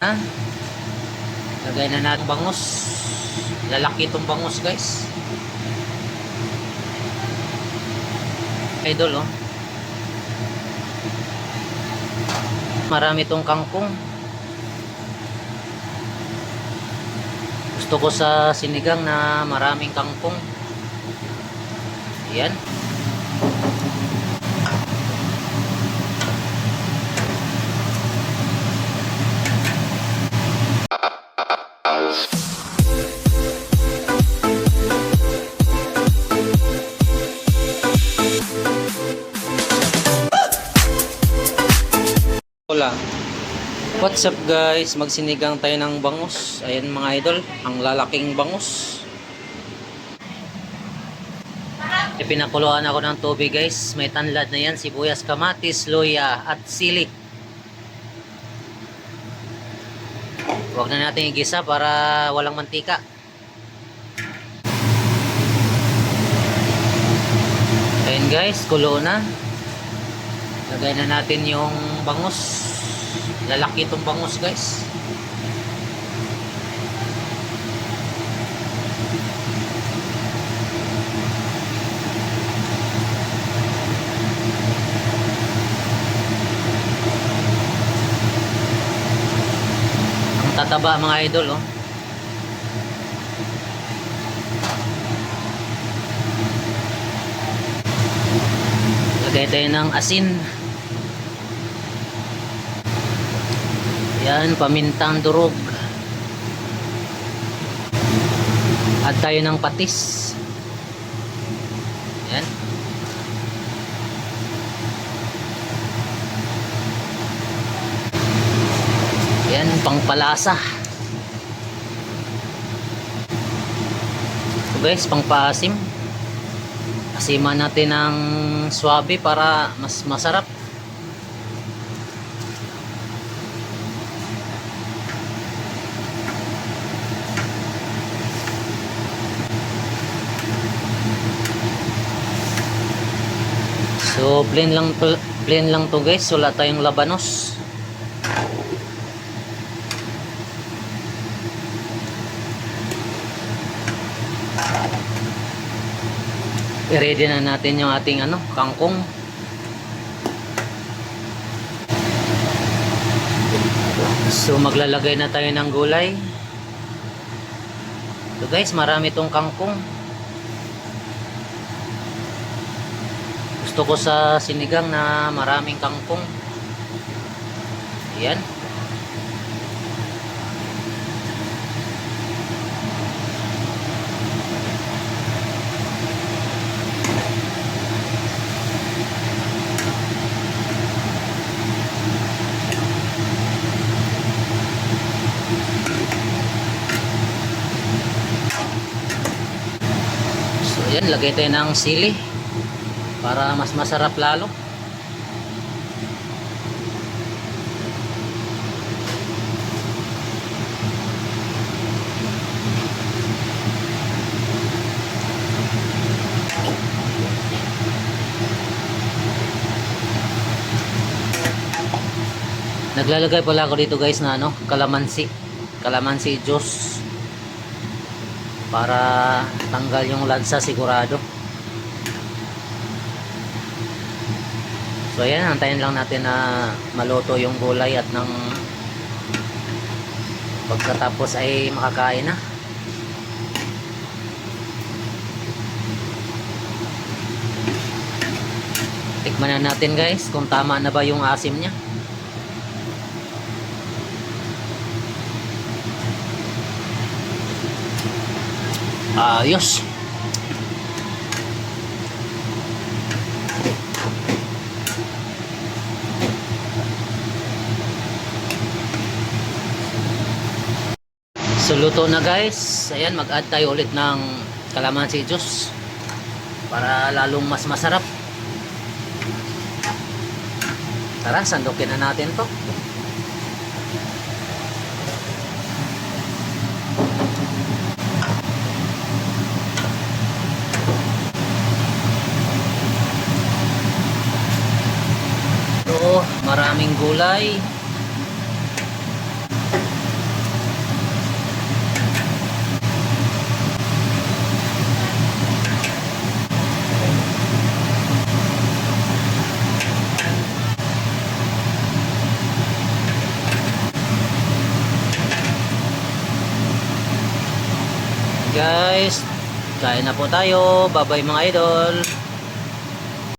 Ha? Lagay na natin bangus. Lalaki itong bangus, guys. Idol, oh. Marami itong kangkong. Gusto ko sa sinigang na maraming kangkong. Ayan. Hola. What's up guys? Magsinigang tayo ng bangus. Ayan mga idol, ang lalaking bangus. Pinakuluan ako ng tubig guys. May tanlad na yan, sibuyas, kamatis, luya at sili. Huwag na natin igisa para walang mantika. Ayan guys, kulo na. Lagay na natin yung bangus. Lalaki itong bangus guys. Ang tataba mga idol, oh. Lagay tayo ng asin. Yan, pamintang durog. Add tayo ng patis. Yan. Yan, pangpalasa. So guys, pangpaasim. Asiman natin ng swabe para mas masarap. So plain lang to guys, wala tayong labanos. I-ready na natin yung ating kangkong. So maglalagay na tayo ng gulay. So guys, marami tong kangkong. Gusto ko sa sinigang na maraming kangkong. Ayan. So ayan, lagay tayo ng sili para mas masarap lalo. Naglalagay pala ako dito guys na kalamansi juice para tanggal yung lansa sigurado. So ayan, antayin lang natin na maluto yung gulay at nang pagkatapos ay makakain na. Tikman na natin guys kung tama na ba yung asim niya. Ayos. So luto na guys. Ayan, mag-add tayo ulit ng calamansi juice para lalong mas masarap. Tara, sandukin na natin to. So, maraming gulay. Guys, kain na po tayo. Bye bye mga idol.